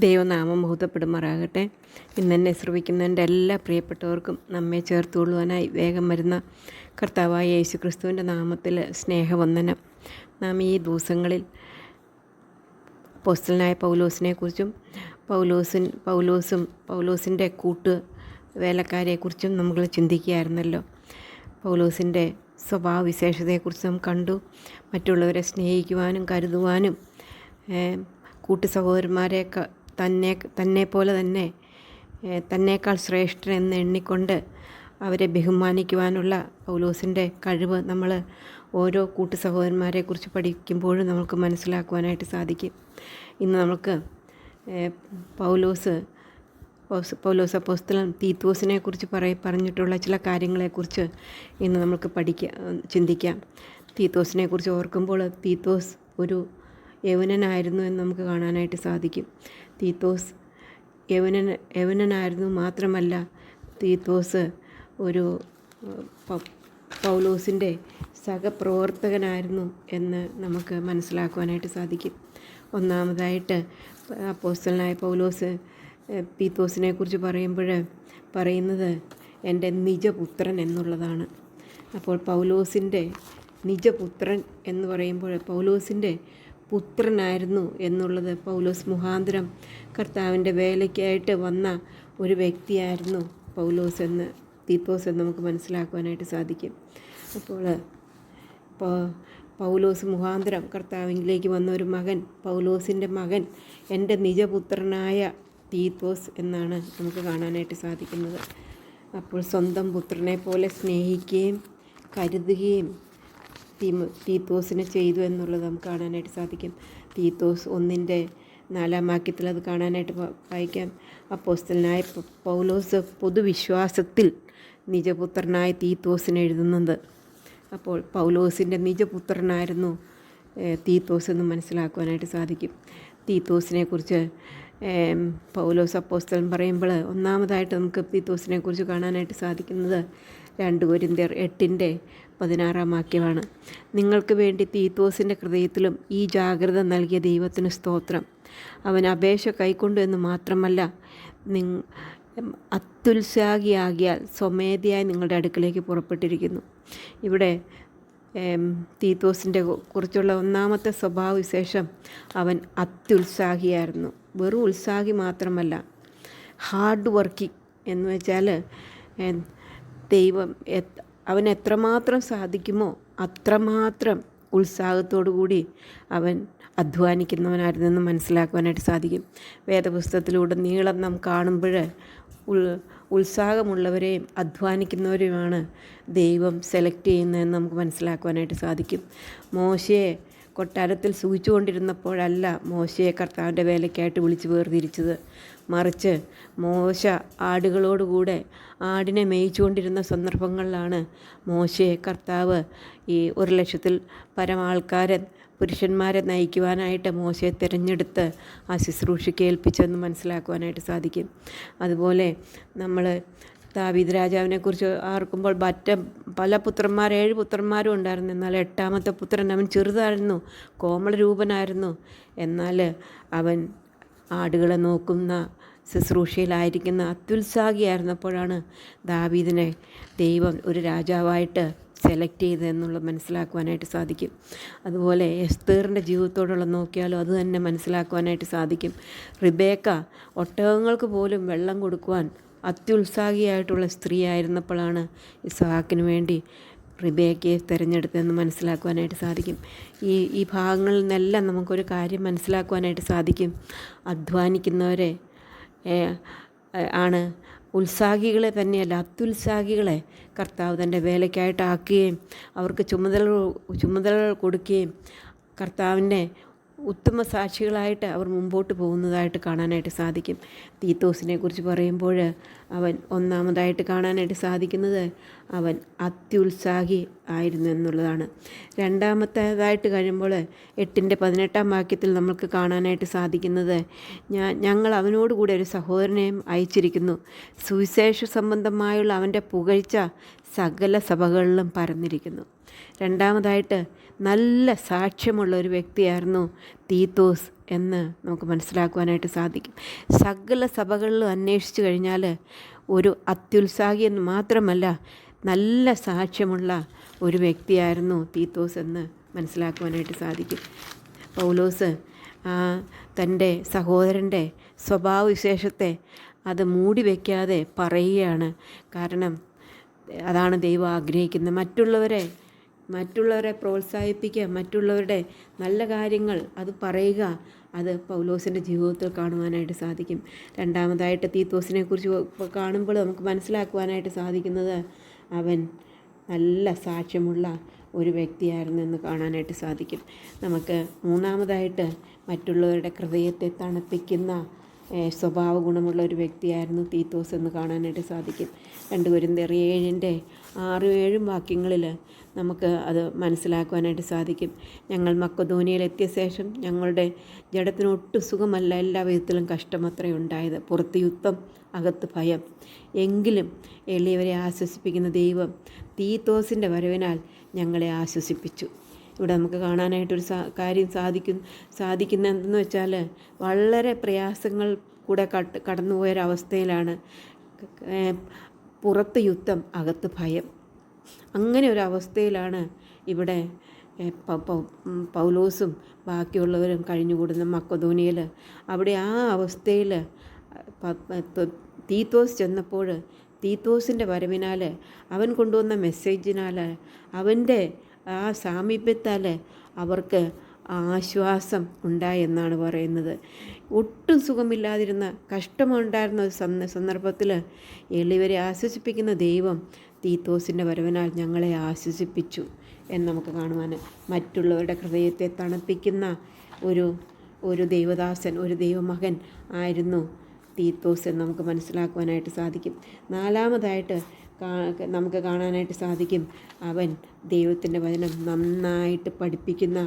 ദൈവനാമം മഹത്വപ്പെടുമാറാകട്ടെ. ഇന്നെന്നെ ശ്രവിക്കുന്ന എൻ്റെ എല്ലാ പ്രിയപ്പെട്ടവർക്കും നമ്മെ ചേർത്തുകൊള്ളുവാനായി വേഗം വരുന്ന കർത്താവായ യേശു ക്രിസ്തുവിൻ്റെ നാമത്തിൽ സ്നേഹവന്ദനം. നാം ഈ ദിവസങ്ങളിൽ അപ്പോസ്തലനായ പൗലോസിനെക്കുറിച്ചും പൗലോസിൻ്റെ കൂട്ട് വേലക്കാരെക്കുറിച്ചും നമ്മൾ ചിന്തിക്കുകയായിരുന്നല്ലോ. പൗലോസിൻ്റെ സ്വഭാവവിശേഷതയെക്കുറിച്ച് നാം കണ്ടു. മറ്റുള്ളവരെ സ്നേഹിക്കുവാനും കരുതുവാനും കൂട്ടു സഹോദരന്മാരെ തന്നെപ്പോലെ തന്നെ തന്നേക്കാൾ ശ്രേഷ്ഠൻ എന്ന് എണ്ണിക്കൊണ്ട് അവരെ ബഹുമാനിക്കുവാനുള്ള പൗലോസിൻ്റെ കഴിവ് നമ്മൾ ഓരോ കൂട്ടു സഹോദരന്മാരെക്കുറിച്ച് പഠിക്കുമ്പോഴും നമുക്ക് മനസ്സിലാക്കുവാനായിട്ട് സാധിക്കും. ഇന്ന് നമുക്ക് പൗലോസ് അപ്പോസ്തലൻ തീത്തോസിനെ കുറിച്ച് പറഞ്ഞിട്ടുള്ള ചില കാര്യങ്ങളെക്കുറിച്ച് ഇന്ന് നമുക്ക് ചിന്തിക്കാം. തീത്തോസിനെ കുറിച്ച് ഓർക്കുമ്പോൾ തീത്തോസ് ഒരു യൗവനനായിരുന്നു എന്ന് നമുക്ക് കാണാനായിട്ട് സാധിക്കും. തീത്തോസ് യൗവനനായിരുന്നു മാത്രമല്ല, തീത്തോസ് ഒരു പൗലോസിൻ്റെ സഹപ്രവർത്തകനായിരുന്നു എന്ന് നമുക്ക് മനസ്സിലാക്കുവാനായിട്ട് സാധിക്കും. ഒന്നാമതായിട്ട് അപ്പോസ്തലനായ പൗലോസ് തീത്തോസിനെ കുറിച്ച് പറയുന്നത് എൻ്റെ നിജപുത്രൻ എന്നുള്ളതാണ്. അപ്പോൾ പൗലോസിൻ്റെ നിജപുത്രൻ എന്ന് പറയുമ്പോൾ പൗലോസിൻ്റെ പുത്രനായിരുന്നു എന്നുള്ളത് പൗലോസ് മുഖാന്തരം കർത്താവിൻ്റെ വേലയ്ക്കായിട്ട് വന്ന ഒരു വ്യക്തിയായിരുന്നു തീത്തോസ് എന്ന് നമുക്ക് മനസ്സിലാക്കുവാനായിട്ട് സാധിക്കും. അപ്പോൾ പൗലോസ് മുഖാന്തരം കർത്താവിലേക്ക് വന്ന ഒരു മകൻ, പൗലോസിൻ്റെ മകൻ എൻ്റെ നിജപുത്രനായ തീത്തോസ് എന്നാണ് നമുക്ക് കാണാനായിട്ട് സാധിക്കുന്നത്. അപ്പോൾ സ്വന്തം പുത്രനെ പോലെ സ്നേഹിക്കുകയും കരുതുകയും തീത്തോസിനെ ചെയ്തു എന്നുള്ളത് നമുക്ക് കാണാനായിട്ട് സാധിക്കും. തീത്തോസ് 1:4 അത് കാണാനായിട്ട് വായിക്കാം. അപ്പോസ്തലനായ പൗലോസ് പൊതുവിശ്വാസത്തിൽ നിജപുത്രനായ തീത്തോസിന് എഴുതുന്നത്. അപ്പോൾ പൗലോസിൻ്റെ നിജപുത്രനായിരുന്നു തീത്തോസ് എന്ന് മനസ്സിലാക്കുവാനായിട്ട് സാധിക്കും. തീത്തോസിനെ കുറിച്ച് പൗലോസ് അപ്പോസ്തലൻ പറയുമ്പോൾ ഒന്നാമതായിട്ട് നമുക്ക് തീത്തോസിനെ കുറിച്ച് കാണാനായിട്ട് സാധിക്കുന്നത് 2 കൊരിന്ത്യർ 8:16 നിങ്ങൾക്ക് വേണ്ടി തീത്തോസിൻ്റെ ഹൃദയത്തിലും ഈ ജാഗ്രത നൽകിയ ദൈവത്തിന് സ്തോത്രം. അവൻ അപേക്ഷ കൈക്കൊണ്ടു എന്ന് മാത്രമല്ല, അത്യുത്സാഹിയാകിയാൽ സ്വമേധയായി നിങ്ങളുടെ അടുക്കലേക്ക് പുറപ്പെട്ടിരിക്കുന്നു. ഇവിടെ തീത്തോസിൻ്റെ കുറിച്ചുള്ള ഒന്നാമത്തെ സ്വഭാവവിശേഷം, അവൻ അത്യുത്സാഹിയായിരുന്നു. വെറും ഉത്സാഹി മാത്രമല്ല, ഹാർഡ് വർക്കിംഗ് എന്ന് വെച്ചാൽ അവൻ എത്രമാത്രം സാധിക്കുമോ അത്രമാത്രം ഉത്സാഹത്തോടു കൂടി അവൻ അധ്വാനിക്കുന്നവനായിരുന്നെന്ന് മനസ്സിലാക്കുവാനായിട്ട് സാധിക്കും. വേദപുസ്തകത്തിലൂടെ നീളം നാം കാണുമ്പോൾ ഉത്സാഹമുള്ളവരെയും അധ്വാനിക്കുന്നവരെയുമാണ് ദൈവം സെലക്ട് ചെയ്യുന്നതെന്ന് നമുക്ക് മനസ്സിലാക്കുവാനായിട്ട് സാധിക്കും. മോശയെ കൊട്ടാരത്തിൽ സൂക്ഷിച്ചുകൊണ്ടിരുന്നപ്പോഴല്ല മോശയെ കർത്താവിൻ്റെ വേലയ്ക്കായിട്ട് വിളിച്ച് വേർതിരിച്ചത്. മറിച്ച് മോശ ആടുകളോടുകൂടെ ആടിനെ മേയിച്ചുകൊണ്ടിരുന്ന സന്ദർഭങ്ങളിലാണ് മോശയെ കർത്താവ് ഈ 100,000-ൽ പരം പുരുഷന്മാരെ നയിക്കുവാനായിട്ട് മോശയെ തിരഞ്ഞെടുത്ത് ആ ശുശ്രൂഷയ്ക്ക് ഏൽപ്പിച്ചെന്ന് മനസ്സിലാക്കുവാനായിട്ട് സാധിക്കും. അതുപോലെ നമ്മൾ ദാവീദ് രാജാവിനെക്കുറിച്ച് ഓർക്കുമ്പോൾ പല 7 പുത്രന്മാരും ഉണ്ടായിരുന്നു. എന്നാൽ 8ാമത്തെ പുത്രൻ അവൻ ചെറുതായിരുന്നു, കോമളരൂപനായിരുന്നു. എന്നാൽ അവൻ ആടുകളെ നോക്കുന്ന ശുശ്രൂഷയിലായിരിക്കുന്ന അത്യുത്സാഹിയായിരുന്നപ്പോഴാണ് ദാവീദിനെ ദൈവം ഒരു രാജാവായിട്ട് സെലക്ട് ചെയ്തതെന്നുള്ളത് മനസ്സിലാക്കുവാനായിട്ട് സാധിക്കും. അതുപോലെ എസ്തേറിൻ്റെ ജീവിതത്തോടുള്ള നോക്കിയാലും അത് തന്നെ മനസ്സിലാക്കുവാനായിട്ട് സാധിക്കും. റിബേക്ക ഒട്ടകങ്ങൾക്ക് പോലും വെള്ളം കൊടുക്കുവാൻ അത്യുത്സാഹിയായിട്ടുള്ള സ്ത്രീ ആയിരുന്നപ്പോഴാണ് ഇസ്ഹാക്കിന് വേണ്ടി റിബേക്കയെ തിരഞ്ഞെടുത്തതെന്ന് മനസ്സിലാക്കുവാനായിട്ട് സാധിക്കും. ഈ ഭാഗങ്ങളിൽ നിന്നെല്ലാം നമുക്കൊരു കാര്യം മനസ്സിലാക്കുവാനായിട്ട് സാധിക്കും. അധ്വാനിക്കുന്നവരെ ആണ്, ഉത്സാഹികളെ തന്നെയല്ല അത്യുത്സാഹികളെ കർത്താവ് തൻ്റെ വേലയ്ക്കായിട്ട് ആക്കുകയും അവർക്ക് ചുമതലകൾ കൊടുക്കുകയും കർത്താവിൻ്റെ ഉത്തമ സാക്ഷികളായിട്ട് അവർ മുമ്പോട്ട് പോകുന്നതായിട്ട് കാണാനായിട്ട് സാധിക്കും. തീത്തോസിനെ കുറിച്ച് പറയുമ്പോൾ അവൻ ഒന്നാമതായിട്ട് കാണാനായിട്ട് സാധിക്കുന്നത് അവൻ അത്യുത്സാഹി ആയിരുന്നു എന്നുള്ളതാണ്. രണ്ടാമത്തേതായിട്ട് കഴിയുമ്പോൾ 8:18 നമുക്ക് കാണാനായിട്ട് സാധിക്കുന്നത്, ഞങ്ങൾ അവനോട് കൂടെ ഒരു സഹോദരനെയും അയച്ചിരിക്കുന്നു. സുവിശേഷ സംബന്ധമായുള്ള അവൻ്റെ പുകഴ്ച സകല സഭകളിലും പരന്നിരിക്കുന്നു. രണ്ടാമതായിട്ട് നല്ല സാക്ഷ്യമുള്ള ഒരു വ്യക്തിയായിരുന്നു തീത്തോസ് എന്ന് നമുക്ക് മനസ്സിലാക്കുവാനായിട്ട് സാധിക്കും. സകല സഭകളിലും അന്വേഷിച്ചു കഴിഞ്ഞാൽ ഒരു അത്യുത്സാഹി എന്ന് മാത്രമല്ല, നല്ല സാക്ഷ്യമുള്ള ഒരു വ്യക്തിയായിരുന്നു തീത്തോസ് എന്ന് മനസ്സിലാക്കുവാനായിട്ട് സാധിക്കും. പൗലോസ് തൻ്റെ സഹോദരൻ്റെ സ്വഭാവവിശേഷത്തെ അത് മൂടി വയ്ക്കാതെ പറയുകയാണ്. കാരണം അതാണ് ദൈവം ആഗ്രഹിക്കുന്നത്. മറ്റുള്ളവരെ പ്രോത്സാഹിപ്പിക്കുക, മറ്റുള്ളവരുടെ നല്ല കാര്യങ്ങൾ അത് പറയുക, അത് പൗലോസിൻ്റെ ജീവിതത്തിൽ കാണുവാനായിട്ട് സാധിക്കും. രണ്ടാമതായിട്ട് തീത്തോസിനെ കുറിച്ച് കാണുമ്പോൾ നമുക്ക് മനസ്സിലാക്കുവാനായിട്ട് സാധിക്കുന്നത് അവൻ നല്ല സാക്ഷ്യമുള്ള ഒരു വ്യക്തിയായിരുന്നു എന്ന് കാണാനായിട്ട് സാധിക്കും. നമുക്ക് മൂന്നാമതായിട്ട് മറ്റുള്ളവരുടെ ഹൃദയത്തെ തണുപ്പിക്കുന്ന സ്വഭാവ ഗുണമുള്ള ഒരു വ്യക്തിയായിരുന്നു തീത്തോസ് എന്ന് കാണാനായിട്ട് സാധിക്കും. 2 കൊരിന്ത്യർ 7:6-7 വാക്യങ്ങളിൽ നമുക്ക് അത് മനസ്സിലാക്കുവാനായിട്ട് സാധിക്കും. ഞങ്ങൾ മക്കെദോന്യയിലെത്തിയ ശേഷം ഞങ്ങളുടെ ജഡത്തിന് ഒട്ടും സുഖമല്ല, എല്ലാ വിധത്തിലും കഷ്ടമത്രേ ഉണ്ടായത്. പുറത്ത് യുദ്ധം, അകത്ത് ഭയം. എങ്കിലും എളിയവരെ ആശ്വസിപ്പിക്കുന്ന ദൈവം തീത്തോസിൻ്റെ വരവിനാൽ ഞങ്ങളെ ആശ്വസിപ്പിച്ചു. ഇവിടെ നമുക്ക് കാണാനായിട്ടൊരു കാര്യം സാധിക്കുന്ന എന്തെന്ന് വെച്ചാൽ, വളരെ പ്രയാസങ്ങൾ കൂടെ കടന്നുപോയൊരവസ്ഥയിലാണ്. പുറത്ത് യുദ്ധം, അകത്ത് ഭയം. അങ്ങനെ ഒരു അവസ്ഥയിലാണ് ഇവിടെ പൗലോസും ബാക്കിയുള്ളവരും കഴിഞ്ഞുകൂടുന്ന മക്കെദോന്യയിൽ. അവിടെ ആ അവസ്ഥയിൽ തീത്തോസ് ചെന്നപ്പോൾ തീത്തോസിൻ്റെ വരവിനാൽ, അവൻ കൊണ്ടുവന്ന മെസ്സേജിനാൽ, അവൻ്റെ ആ സാമീപ്യത്താൽ അവർക്ക് ആശ്വാസം ഉണ്ടായെന്നാണ് പറയുന്നത്. ഒട്ടും സുഖമില്ലാതിരുന്ന, കഷ്ടമുണ്ടായിരുന്ന ഒരു സന്ദർഭത്തിൽ എളിയവരെ ആശ്വസിപ്പിക്കുന്ന ദൈവം തീത്തോസിൻ്റെ വരവിനാൽ ഞങ്ങളെ ആശ്വസിപ്പിച്ചു എന്ന് നമുക്ക് കാണുവാൻ. മറ്റുള്ളവരുടെ ഹൃദയത്തെ തണുപ്പിക്കുന്ന ഒരു ദൈവദാസൻ, ഒരു ദൈവമകൻ ആയിരുന്നു തീത്തോസ് എന്ന് നമുക്ക് മനസ്സിലാക്കുവാനായിട്ട് സാധിക്കും. നാലാമതായിട്ട് നമുക്ക് കാണാനായിട്ട് സാധിക്കും, അവൻ ദൈവത്തിൻ്റെ വചനം നന്നായിട്ട് പഠിപ്പിക്കുന്ന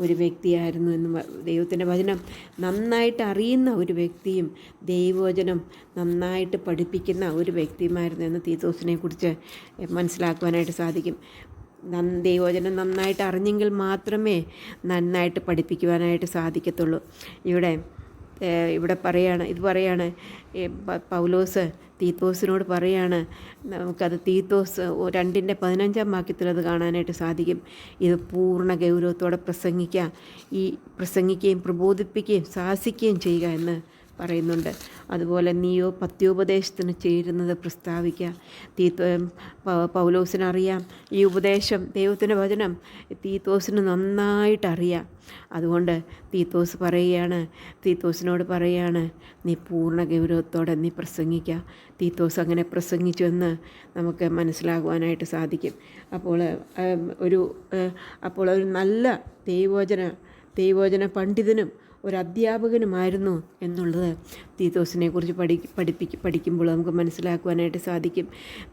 ഒരു വ്യക്തിയായിരുന്നു എന്ന്. ദൈവത്തിൻ്റെ വചനം നന്നായിട്ട് അറിയുന്ന ഒരു വ്യക്തിയും ദൈവവചനം നന്നായിട്ട് പഠിപ്പിക്കുന്ന ഒരു വ്യക്തിയുമായിരുന്നു എന്ന് തീത്തോസിനെ കുറിച്ച് മനസ്സിലാക്കുവാനായിട്ട് സാധിക്കും. ദൈവവചനം നന്നായിട്ട് അറിഞ്ഞെങ്കിൽ മാത്രമേ നന്നായിട്ട് പഠിപ്പിക്കുവാനായിട്ട് സാധിക്കത്തുള്ളൂ. ഇവിടെ പറയാണ് പൗലോസ് തീത്തോസിനോട് പറയാണ്. നമുക്കത് തീത്തോസ് 2:15 വാക്യത്തിൽ അത് കാണാനായിട്ട് സാധിക്കും. ഇത് പൂർണ്ണ ഗൗരവത്തോടെ പ്രസംഗിക്കുകയും പ്രബോധിപ്പിക്കുകയും ശാസിക്കുകയും ചെയ്യുക എന്ന് പറയുന്നുണ്ട്. അതുപോലെ നീയോ പത്യോപദേശത്തിന് ചേരുന്നത് പ്രസ്താവിക്കുക. പൗലോസിനറിയാം ഈ ഉപദേശം, ദൈവത്തിൻ്റെ വചനം തീത്തോസിന് നന്നായിട്ടറിയാം. അതുകൊണ്ട് തീത്തോസിനോട് പറയുകയാണ്, നീ പൂർണ്ണ ഗൗരവത്തോടെ നീ പ്രസംഗിക്കുക. തീത്തോസ് അങ്ങനെ പ്രസംഗിച്ചു എന്ന് നമുക്ക് മനസ്സിലാകുവാനായിട്ട് സാധിക്കും. അപ്പോൾ ഒരു നല്ല ദൈവവചന പണ്ഡിതനും ഒരു അധ്യാപകനുമായിരുന്നു എന്നുള്ളത് തീത്തോസിനെ കുറിച്ച് പഠിക്കുമ്പോൾ നമുക്ക് മനസ്സിലാക്കുവാനായിട്ട് സാധിക്കും.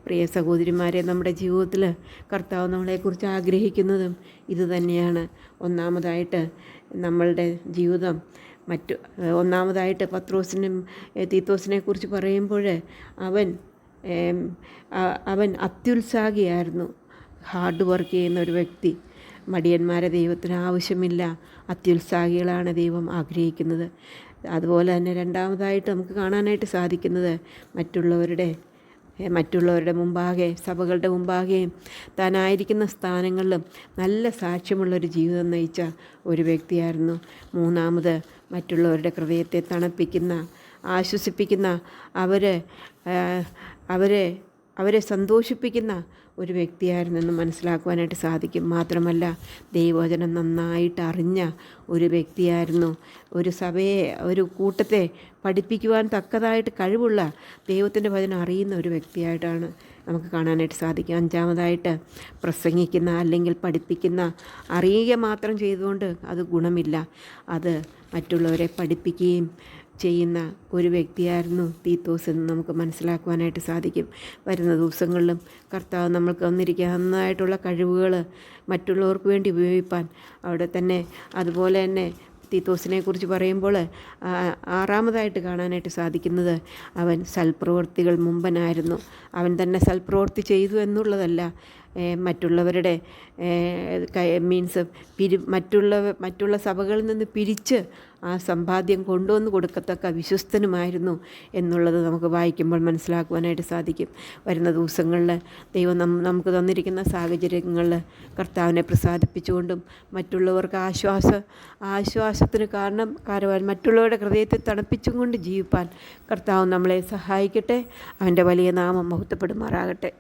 പ്രിയ സഹോദരിമാരെ, നമ്മുടെ ജീവിതത്തിൽ കർത്താവ് നമ്മളെക്കുറിച്ച് ആഗ്രഹിക്കുന്നതും ഇത് തന്നെയാണ്. ഒന്നാമതായിട്ട് നമ്മളുടെ ജീവിതം ഒന്നാമതായിട്ട് തീത്തോസിനെ കുറിച്ച് പറയുമ്പോൾ അവൻ അത്യുത്സാഹിയായിരുന്നു. ഹാർഡ് വർക്ക് ചെയ്യുന്ന ഒരു വ്യക്തി. മടിയന്മാരെ ദൈവത്തിന് ആവശ്യമില്ല, അത്യുത്സാഹികളാണ് ദൈവം ആഗ്രഹിക്കുന്നത്. അതുപോലെ തന്നെ രണ്ടാമതായിട്ട് നമുക്ക് കാണാനായിട്ട് സാധിക്കുന്നത് മറ്റുള്ളവരുടെ മുമ്പാകെ, സഭകളുടെ മുമ്പാകെയും താനായിരിക്കുന്ന സ്ഥാനങ്ങളിലും നല്ല സാക്ഷ്യമുള്ളൊരു ജീവിതം നയിച്ച ഒരു വ്യക്തിയായിരുന്നു. മൂന്നാമത് മറ്റുള്ളവരുടെ ഹൃദയത്തെ തണുപ്പിക്കുന്ന, ആശ്വസിപ്പിക്കുന്ന, അവരെ സന്തോഷിപ്പിക്കുന്ന ഒരു വ്യക്തിയായിരുന്നെന്ന് മനസ്സിലാക്കുവാനായിട്ട് സാധിക്കും. മാത്രമല്ല ദൈവവചനം നന്നായിട്ട് അറിഞ്ഞ ഒരു വ്യക്തിയായിരുന്നു. ഒരു സഭയെ, ഒരു കൂട്ടത്തെ പഠിപ്പിക്കുവാൻ തക്കതായിട്ട് കഴിവുള്ള, ദൈവത്തിൻ്റെ വചനം അറിയുന്ന ഒരു വ്യക്തിയായിട്ടാണ് നമുക്ക് കാണാനായിട്ട് സാധിക്കും. അഞ്ചാമതായിട്ട് പ്രസംഗിക്കുന്ന അല്ലെങ്കിൽ പഠിപ്പിക്കുന്ന, അറിയുക മാത്രം ചെയ്തുകൊണ്ട് അത് ഗുണമില്ല. അത് മറ്റുള്ളവരെ പഠിപ്പിക്കുകയും ചെയ്യുന്ന ഒരു വ്യക്തിയായിരുന്നു തീത്തോസ് എന്ന് നമുക്ക് മനസ്സിലാക്കുവാനായിട്ട് സാധിക്കും. വരുന്ന ദിവസങ്ങളിലും കർത്താവ് നമ്മൾക്ക് തന്നിരിക്കുന്നതായിട്ടുള്ള കഴിവുകൾ മറ്റുള്ളവർക്ക് വേണ്ടി ഉപയോഗിപ്പാൻ അതുപോലെ തന്നെ തീത്തോസിനെ കുറിച്ച് പറയുമ്പോൾ ആറാമതായിട്ട് കാണാനായിട്ട് സാധിക്കുന്നത്, അവൻ സൽപ്രവൃത്തികൾ മുമ്പനായിരുന്നു. അവൻ തന്നെ സൽപ്രവൃത്തി ചെയ്തു എന്നുള്ളതല്ല, മറ്റുള്ളവരുടെ മീൻസ് മറ്റുള്ള സഭകളിൽ നിന്ന് പിരിച്ച് ആ സമ്പാദ്യം കൊണ്ടുവന്ന് കൊടുക്കത്തക്ക വിശ്വസ്തനുമായിരുന്നു എന്നുള്ളത് നമുക്ക് വായിക്കുമ്പോൾ മനസ്സിലാക്കുവാനായിട്ട് സാധിക്കും. വരുന്ന ദിവസങ്ങളിൽ ദൈവം നമുക്ക് തന്നിരിക്കുന്ന സാഹചര്യങ്ങളിൽ കർത്താവിനെ പ്രസാദിപ്പിച്ചുകൊണ്ടും മറ്റുള്ളവർക്ക് ആശ്വാസത്തിന് കാരണക്കാരുവാൻ മറ്റുള്ളവരുടെ ഹൃദയത്തെ തണുപ്പിച്ചും കൊണ്ട് ജീവിപ്പാൻ കർത്താവ് നമ്മളെ സഹായിക്കട്ടെ. അവൻ്റെ വലിയ നാമം മഹത്വപ്പെടുമാറാകട്ടെ.